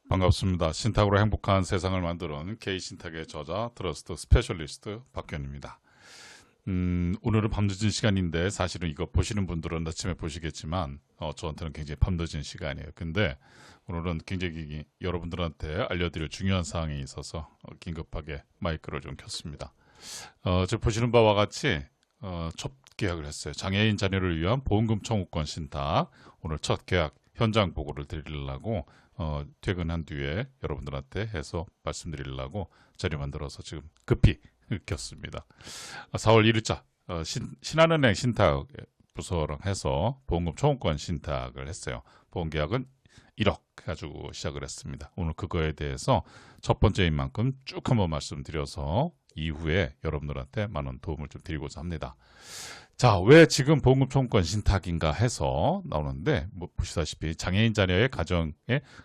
반갑습니다. 신탁으로 행복한 세상을 만드는 K신탁의 저자 트러스트 스페셜리스트 박견입니다. 오늘은 밤늦은 시간인데 사실은 이거 보시는 분들은 아침에 보시겠지만 저한테는 굉장히 밤늦은 시간이에요. 근데 오늘은 굉장히 여러분들한테 알려드릴 중요한 사항이 있어서 긴급하게 마이크를 좀 켰습니다. 지금 보시는 바와 같이 첫 계약을 했어요. 장애인 자녀를 위한 보험금 청구권 신탁. 오늘 첫 계약 현장 보고를 드리려고 퇴근한 뒤에 여러분들한테 해서 말씀드리려고 자리 만들어서 지금 급히 켰습니다. 4월 1일자 신한은행 신탁 부서랑 해서 보험금 청구권 신탁을 했어요. 보험계약은 1억 가지고 시작을 했습니다. 오늘 그거에 대해서 첫 번째인 만큼 쭉 한번 말씀드려서 이후에 여러분들한테 많은 도움을 좀 드리고자 합니다. 자, 왜 지금 보험금 청구권 신탁인가 해서 나오는데 보시다시피 장애인 자녀의 가정의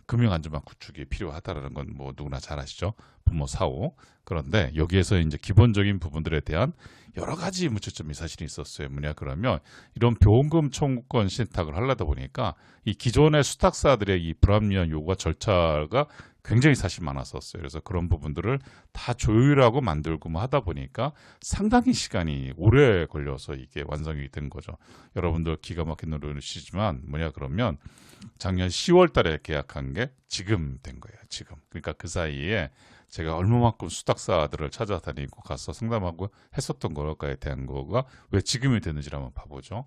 금융안전망 구축이 필요하다는 건 누구나 잘 아시죠? 부모 사후. 그런데 여기에서 이제 기본적인 부분들에 대한 여러 가지 문제점이 사실 있었어요. 뭐냐 그러면 이런 보험금 청구권 신탁을 하려다 보니까 이 기존의 수탁사들의 이 불합리한 요구와 절차가 굉장히 사실 많았었어요. 그래서 그런 부분들을 다 조율하고 만들고 하다 보니까 상당히 시간이 오래 걸려서 이게 완성이 된 거죠. 여러분들 기가 막힌 노릇이지만 뭐냐 그러면 작년 10월 달에 계약한 게 지금 된 거예요. 지금. 그러니까 그 사이에 제가 얼마만큼 수탁사들을 찾아다니고 가서 상담하고 했었던 거에 대한 거가 왜 지금이 됐는지를 한번 봐보죠.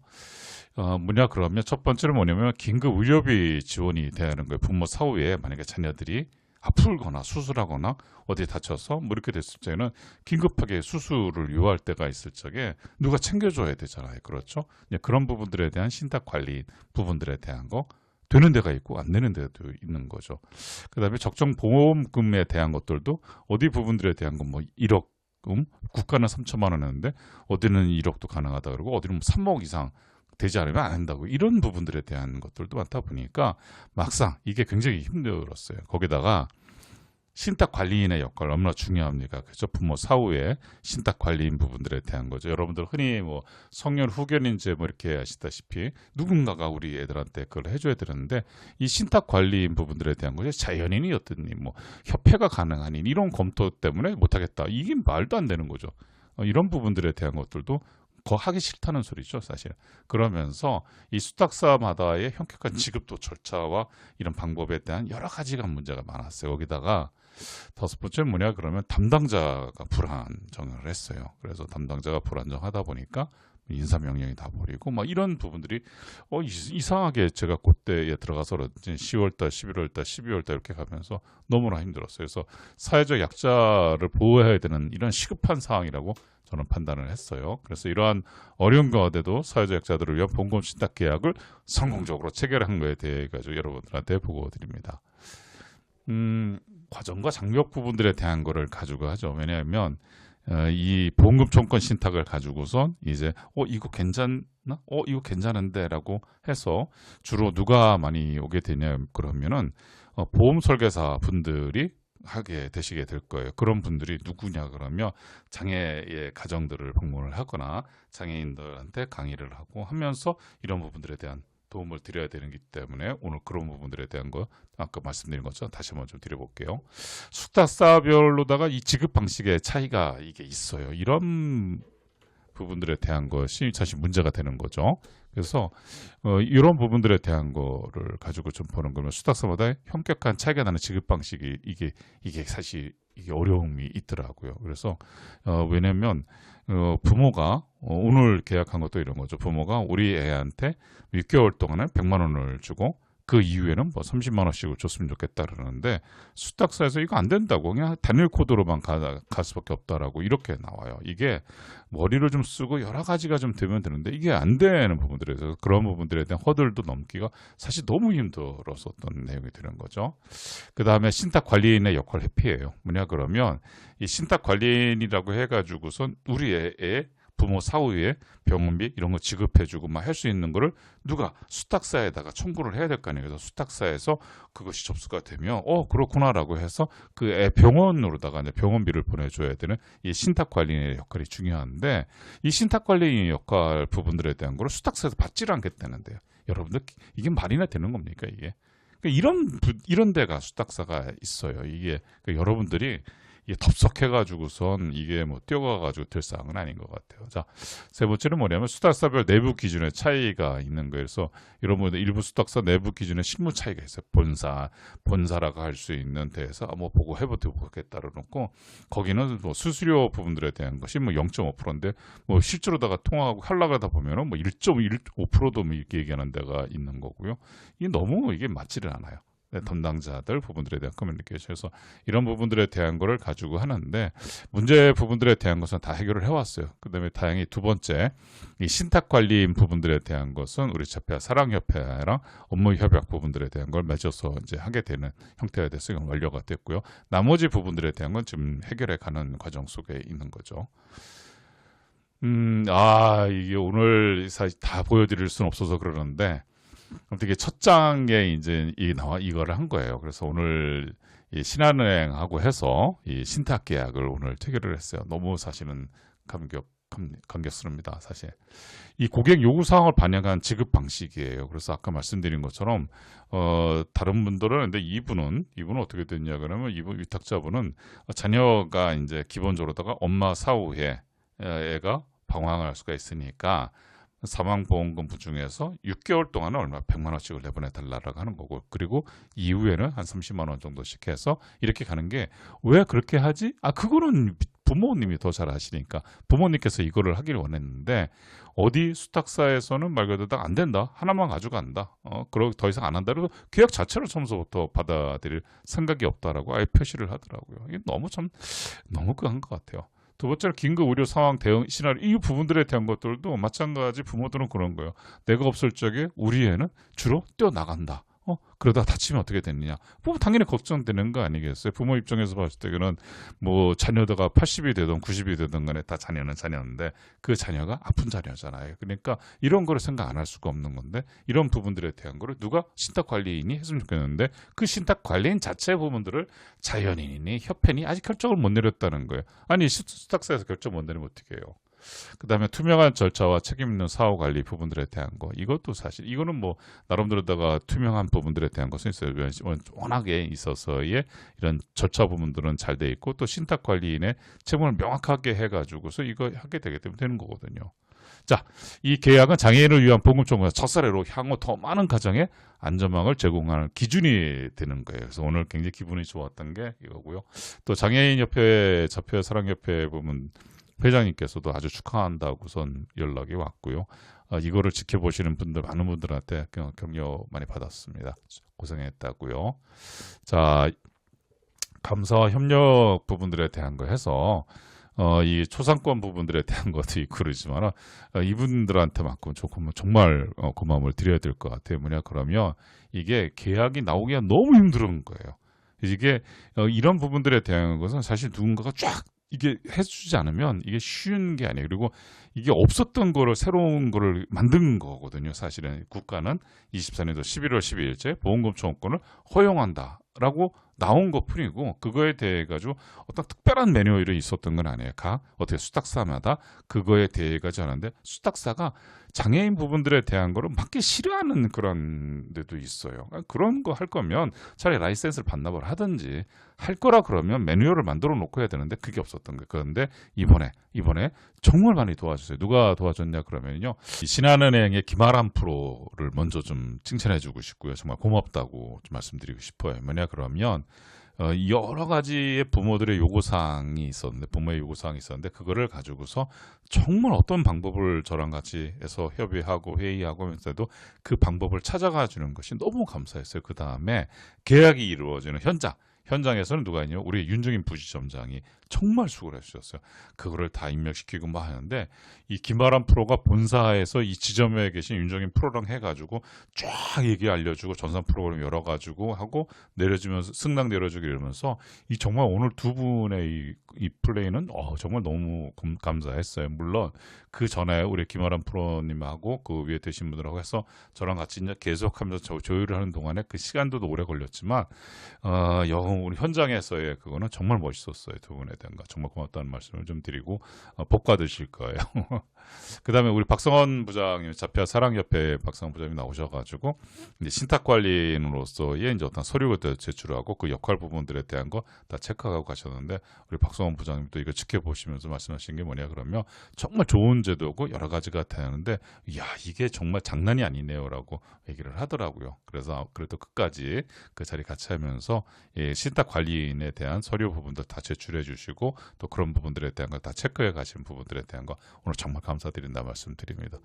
뭐냐 그러면 첫 번째는 뭐냐면 긴급 의료비 지원이 되는 거예요. 부모 사후에 만약에 자녀들이 아프거나 수술하거나 어디에 다쳐서 이렇게 됐을 때는 긴급하게 수술을 요할 때가 있을 적에 누가 챙겨줘야 되잖아요. 그렇죠? 그런 부분들에 대한 신탁 관리 부분들에 대한 거 되는 데가 있고 안 되는 데도 있는 거죠. 그 다음에 적정 보험금에 대한 것들도 어디 부분들에 대한 건 1억 국가는 3천만 원 했는데 어디는 1억도 가능하다 그러고 어디는 3억 이상 되지 않으면 안 한다고 이런 부분들에 대한 것들도 많다 보니까 막상 이게 굉장히 힘들었어요. 거기다가 신탁 관리인의 역할 얼마나 중요합니까? 그죠? 부모 사후에 신탁 관리인 부분들에 대한 거죠. 여러분들 흔히 성년 후견인제 이렇게 아시다시피 누군가가 우리 애들한테 그걸 해줘야 되는데 이 신탁 관리인 부분들에 대한 것이 자연인이었더니 협회가 가능하니 이런 검토 때문에 못하겠다. 이게 말도 안 되는 거죠. 이런 부분들에 대한 것들도 하기 싫다는 소리죠, 사실. 그러면서 이 수탁사마다의 현격한 지급도 절차와 이런 방법에 대한 여러 가지가 문제가 많았어요. 거기다가 다섯 번째 뭐냐 그러면 담당자가 불안정을 했어요. 그래서 담당자가 불안정하다 보니까 인사명령이 다 버리고 이런 부분들이 이상하게 제가 그때에 들어가서 10월달, 11월달, 12월달 이렇게 가면서 너무나 힘들었어요. 그래서 사회적 약자를 보호해야 되는 이런 시급한 상황이라고 저는 판단을 했어요. 그래서 이러한 어려운 가운데도 사회적 약자들을 위한 보험금 신탁 계약을 성공적으로 체결한 거에 대해 가지고 여러분들한테 보고 드립니다. 과정과 장벽 부분들에 대한 거를 가지고 하죠. 왜냐하면 이 보험금 청구권 신탁을 가지고선 이제 이거 괜찮나? 이거 괜찮은데 라고 해서 주로 누가 많이 오게 되냐 그러면은 보험 설계사 분들이 하게 되시게 될 거예요. 그런 분들이 누구냐 그러면 장애의 가정들을 방문을 하거나 장애인들한테 강의를 하고 하면서 이런 부분들에 대한 도움을 드려야 되기 때문에 오늘 그런 부분들에 대한 거 아까 말씀드린 것처럼 다시 한번 좀 드려볼게요. 수탁사별로다가 이 지급 방식의 차이가 이게 있어요. 이런 부분들에 대한 것이 사실 문제가 되는 거죠. 그래서 이런 부분들에 대한 거를 가지고 좀 보는 거면 수탁사마다 현격한 차이가 나는 지급 방식이 이게 사실 이게 어려움이 있더라고요. 그래서 왜냐면 부모가 오늘 계약한 것도 이런 거죠. 부모가 우리 애한테 6개월 동안에 100만 원을 주고 그 이후에는 30만 원씩을 줬으면 좋겠다 그러는데 수탁사에서 이거 안 된다고 그냥 단일 코드로만 갈 수밖에 없다라고 이렇게 나와요. 이게 머리를 좀 쓰고 여러 가지가 좀 되면 되는데 이게 안 되는 부분들에서 그런 부분들에 대한 허들도 넘기가 사실 너무 힘들었었던 내용이 되는 거죠. 그 다음에 신탁 관리인의 역할 회피예요. 뭐냐 그러면 이 신탁 관리인이라고 해가지고선 우리 애의 부모 사후에 병원비 이런 거 지급해주고 할 수 있는 거를 누가 수탁사에다가 청구를 해야 될 거 아니에요. 그래서 수탁사에서 그것이 접수가 되면 그렇구나라고 해서 그 애 병원으로다가 이제 병원비를 보내줘야 되는 이 신탁 관리인의 역할이 중요한데 이 신탁 관리인의 역할 부분들에 대한 거를 수탁사에서 받지를 않겠다는데요. 여러분들 이게 말이나 되는 겁니까 이게? 이런 데가 수탁사가 있어요. 이게 여러분들이 이게 덥석해가지고선 이게 뭐 뛰어가가지고 될 사항은 아닌 것 같아요. 자, 세 번째는 뭐냐면 수탁사별 내부 기준의 차이가 있는 거예요. 그래서 여러분들 일부 수탁사 내부 기준의 실무 차이가 있어요. 본사라고 할 수 있는 데에서 뭐 보고 해보게 따로 놓고 거기는 뭐 수수료 부분들에 대한 것이 뭐 0.5%인데 뭐 실제로다가 통화하고 하려고 하다 보면은 뭐 1.5%도 뭐 이렇게 얘기하는 데가 있는 거고요. 이게 너무 이게 맞지를 않아요. 담당자들 부분들에 대한 커뮤니케이션에서 이런 부분들에 대한 거를 가지고 하는데 문제 부분들에 대한 것은 다 해결을 해왔어요. 그 다음에 다행히 두 번째 이 신탁 관리인 부분들에 대한 것은 우리 협회 사랑협회랑 업무 협약 부분들에 대한 걸 맺어서 이제 하게 되는 형태가 돼서 이건 완료가 됐고요. 나머지 부분들에 대한 건 지금 해결해 가는 과정 속에 있는 거죠. 이게 오늘 사실 다 보여드릴 수는 없어서 그러는데 어떻게 첫 장에 이제 이거를 한 거예요. 그래서 오늘 이 신한은행하고 해서 이 신탁 계약을 오늘 체결을 했어요. 너무 사실은 감격스럽니다. 사실 이 고객 요구 사항을 반영한 지급 방식이에요. 그래서 아까 말씀드린 것처럼 다른 분들은 근데 이분은 어떻게 됐냐 그러면 이분 위탁자분은 자녀가 이제 기본적으로다가 엄마 사후에 애가 방황을 할 수가 있으니까 사망보험금 중에서 6개월 동안은 얼마 100만 원씩을 내보내 달라고 하는 거고 그리고 이후에는 한 30만 원 정도씩 해서 이렇게 가는 게 왜 그렇게 하지? 그거는 부모님이 더 잘 아시니까 부모님께서 이거를 하기를 원했는데 어디 수탁사에서는 말 그대로 안 된다. 하나만 가져간다. 그러고 더 이상 안 한다. 그래서 계약 자체를 처음부터 받아들일 생각이 없다라고 아예 표시를 하더라고요. 이게 너무 그한 것 같아요. 두 번째로 긴급 의료 상황 대응 시나리오 이 부분들에 대한 것들도 마찬가지 부모들은 그런 거예요. 내가 없을 적에 우리 애는 주로 뛰어나간다. 그러다 다치면 어떻게 되느냐. 부모 당연히 걱정되는 거 아니겠어요. 부모 입장에서 봤을 때는 뭐 자녀가 80이 되든 90이 되든 간에 다 자녀는 자녀인데 그 자녀가 아픈 자녀잖아요. 그러니까 이런 거를 생각 안 할 수가 없는 건데 이런 부분들에 대한 거를 누가 신탁관리인이 했으면 좋겠는데 그 신탁관리인 자체 부분들을 자연인이니 협회니 아직 결정을 못 내렸다는 거예요. 아니 수탁사에서 결정 못 내리면 어떻게 해요. 그 다음에 투명한 절차와 책임 있는 사후 관리 부분들에 대한 거 이것도 사실 이거는 뭐 나름대로다가 투명한 부분들에 대한 것은 있어요. 워낙에 있어서의 이런 절차 부분들은 잘 돼 있고 또 신탁 관리인의 책임을 명확하게 해가지고서 이거 하게 되기 때문에 되는 거거든요. 자, 이 계약은 장애인을 위한 보금정보와 첫 사례로 향후 더 많은 가정에 안전망을 제공하는 기준이 되는 거예요. 그래서 오늘 굉장히 기분이 좋았던 게 이거고요. 또 장애인협회, 자폐 사랑협회 보면 회장님께서도 아주 축하한다고선 연락이 왔고요. 이거를 지켜보시는 분들 많은 분들한테 격려 많이 받았습니다. 고생했다고요. 자, 감사와 협력 부분들에 대한 거 해서 이 초상권 부분들에 대한 것도 있고 그러지만 이분들한테만큼 조금 정말 고마움을 드려야 될 것 같아요. 뭐냐 그러면 이게 계약이 나오기가 너무 힘든 거예요. 이게 이런 부분들에 대한 것은 사실 누군가가 쫙 이게 해주지 않으면 이게 쉬운 게 아니에요. 그리고 이게 없었던 거를 새로운 거를 만든 거거든요. 사실은 국가는 24년도 11월 12일째 보험금 청구권을 허용한다라고 나온 것 뿐이고 그거에 대해 가지고 어떤 특별한 매뉴얼이 있었던 건 아니에요. 어떻게 수탁사마다 그거에 대해 가지고 하는데 수탁사가 장애인 부분들에 대한 거를 맞기 싫어하는 그런 데도 있어요. 그런 거 할 거면 차라리 라이센스를 반납을 하든지 할 거라 그러면 매뉴얼을 만들어 놓고 해야 되는데 그게 없었던 거예요. 그런데 이번에 정말 많이 도와주세요. 누가 도와줬냐 그러면요. 신한은행의 김아람 프로를 먼저 좀 칭찬해 주고 싶고요. 정말 고맙다고 좀 말씀드리고 싶어요. 뭐냐 그러면 여러 가지의 부모들의 요구사항이 있었는데 부모의 요구사항이 있었는데 그거를 가지고서 정말 어떤 방법을 저랑 같이 해서 협의하고 회의하고 하면서도 그 방법을 찾아가 주는 것이 너무 감사했어요. 그 다음에 계약이 이루어지는 현장에서는 누가 있냐면 우리 윤종인 부지점장이 정말 수고를 해주셨어요. 그거를 다 입력시키고 뭐 하는데 이 김아람 프로가 본사에서 이 지점에 계신 윤종인 프로랑 해가지고 쫙 얘기 알려주고 전산 프로그램 열어가지고 하고 내려주면서 승낙 내려주기 이러면서 이 정말 오늘 두 분의 이 플레이는 정말 너무 감사했어요. 물론 그 전에 우리 김아람 프로님하고 그 위에 되신 분들하고 해서 저랑 같이 이제 계속하면서 조율을 하는 동안에 그 시간도 오래 걸렸지만 우리 현장에서의 그거는 정말 멋있었어요. 두 분에 대한 거 정말 고맙다는 말씀을 좀 드리고 복 받으실 거예요. 그다음에 우리 박성원 부장님, 자폐아 사랑협회 박성원 부장님이 나오셔가지고 이제 신탁 관리인으로서의 이제 어떤 서류를 제출하고 그 역할 부분들에 대한 거 다 체크하고 가셨는데 우리 박성원 부장님도 이거 지켜보시면서 말씀하신 게 뭐냐 그러면 정말 좋은 제도고 여러 가지가 되는데 야 이게 정말 장난이 아니네요라고 얘기를 하더라고요. 그래서 그래도 끝까지 그 자리 같이 하면서 예, 신탁 관리인에 대한 서류 부분들 다 제출해 주시고 또 그런 부분들에 대한 거 다 체크해 가신 부분들에 대한 거 오늘 정말 감사드린다 말씀드립니다.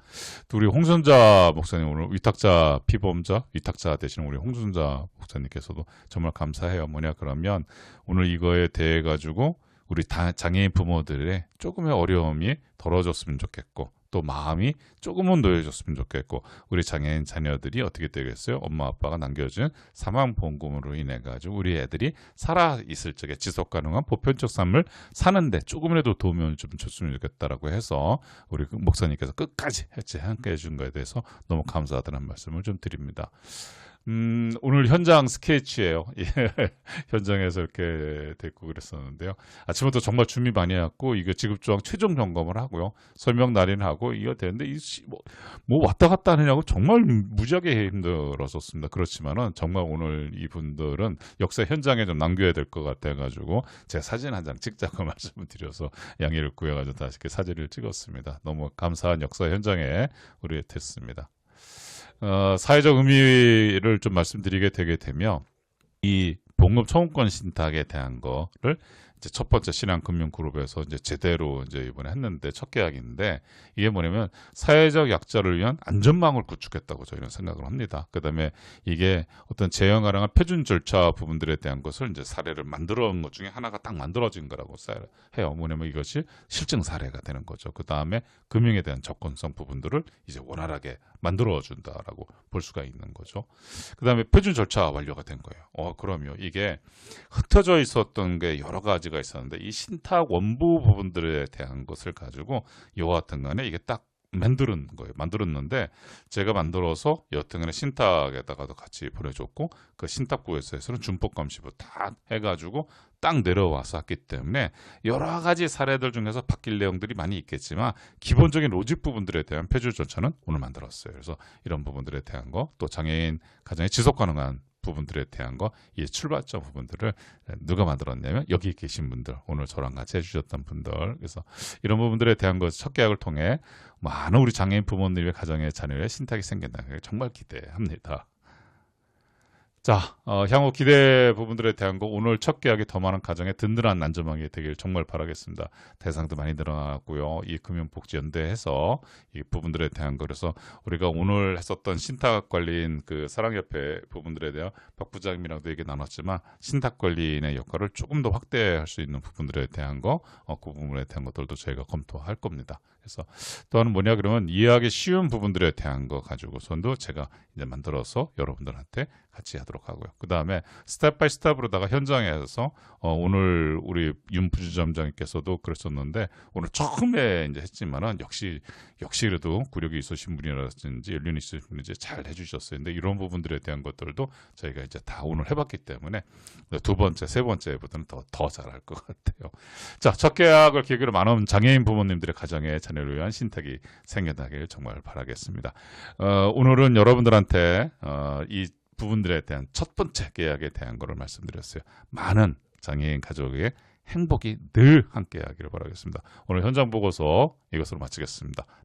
또 우리 홍순자 목사님 오늘 위탁자 피보험자 위탁자 되시는 우리 홍순자 목사님께서도 정말 감사해요. 뭐냐 그러면 오늘 이거에 대해 가지고 우리 장애인 부모들의 조금의 어려움이 덜어졌으면 좋겠고 또 마음이 조금은 놓여졌으면 좋겠고 우리 장애인 자녀들이 어떻게 되겠어요? 엄마 아빠가 남겨준 사망보험금으로 인해 가지고 우리 애들이 살아있을 적에 지속가능한 보편적 삶을 사는데 조금이라도 도움을 좀 줬으면 좋겠다라고 해서 우리 목사님께서 끝까지 함께 해준 거에 대해서 너무 감사하다는 말씀을 좀 드립니다. 오늘 현장 스케치예요. 예, 현장에서 이렇게 됐고 그랬었는데요. 아침부터 정말 준비 많이 해갖고 이거 지급조항 최종 점검을 하고요. 설명 날인을 하고 이거 되는데 뭐 왔다 갔다 하느냐고 정말 무지하게 힘들었었습니다. 그렇지만은 정말 오늘 이분들은 역사 현장에 좀 남겨야 될 것 같아가지고 제 사진 한 장 찍자고 말씀을 드려서 양해를 구해가지고 다시 이렇게 사진을 찍었습니다. 너무 감사한 역사 현장에 우리 됐습니다. 사회적 의미를 좀 말씀드리게 되게 되면 이 보험금 청구권 신탁에 대한 거를 이제 첫 번째 신한금융그룹에서 이제 제대로 이제 이번에 했는데 첫 계약인데 이게 뭐냐면 사회적 약자를 위한 안전망을 구축했다고 저희는 생각을 합니다. 그다음에 이게 어떤 재형 가능한 표준 절차 부분들에 대한 것을 이제 사례를 만들어 놓은 것 중에 하나가 딱 만들어진 거라고 해요. 뭐냐면 이것이 실증 사례가 되는 거죠. 그다음에 금융에 대한 접근성 부분들을 이제 원활하게 만들어 준다라고 볼 수가 있는 거죠. 그다음에 표준 절차 완료가 된 거예요. 그럼요. 이게 흩어져 있었던 게 여러 가지가 있었는데 이 신탁 원부 부분들에 대한 것을 가지고 여하튼 간에 이게 딱 만드는 거예요. 만들었는데 제가 만들어서 여하튼간에 신탁에다가도 같이 보내줬고 그 신탁부에서는 준법 감시부 다 해가지고 딱 내려와서 했기 때문에 여러 가지 사례들 중에서 바뀔 내용들이 많이 있겠지만 기본적인 로직 부분들에 대한 표준 절차는 오늘 만들었어요. 그래서 이런 부분들에 대한 거 또 장애인 가정의 지속 가능한 부분들에 대한 거, 이 출발점 부분들을 누가 만들었냐면 여기 계신 분들, 오늘 저랑 같이 해주셨던 분들. 그래서 이런 부분들에 대한 것 첫 계약을 통해 많은 우리 장애인 부모님의 가정의 자녀의 신탁이 생긴다는 게 정말 기대합니다. 자, 향후 기대 부분들에 대한 거 오늘 첫 계약이 더 많은 가정에 든든한 안전망이 되길 정말 바라겠습니다. 대상도 많이 늘어나고요. 이 금융복지연대해서 이 부분들에 대한 거 그래서 우리가 오늘 했었던 신탁관리인 그 사랑협회 부분들에 대한 박 부장님이랑도 얘기 나눴지만 신탁관리인의 역할을 조금 더 확대할 수 있는 부분들에 대한 거, 그 부분에 대한 것들도 저희가 검토할 겁니다. 그래서 또한 뭐냐 그러면 이해하기 쉬운 부분들에 대한 거 가지고선도 제가 이제 만들어서 여러분들한테 같이 하도록 하고요. 그 다음에 스텝 바이 스텝으로다가 현장에서 오늘 우리 윤 부지점장님께서도 그랬었는데 오늘 처음에 이제 했지만은 역시 그래도 구력이 있으신 분이라든지 연륜이 있으신 분이 잘 해주셨어요. 근데 이런 부분들에 대한 것들도 저희가 이제 다 오늘 해봤기 때문에 두 번째, 세 번째보다는 더 잘할 것 같아요. 자, 첫 계약을 계기로 많은 장애인 부모님들의 가정에 자녀를 위한 신탁이 생겨나길 정말 바라겠습니다. 오늘은 여러분들한테 이 부분들에 대한 첫 번째 계약에 대한 거를 말씀드렸어요. 많은 장애인 가족의 행복이 늘 함께하기를 바라겠습니다. 오늘 현장 보고서 이것으로 마치겠습니다.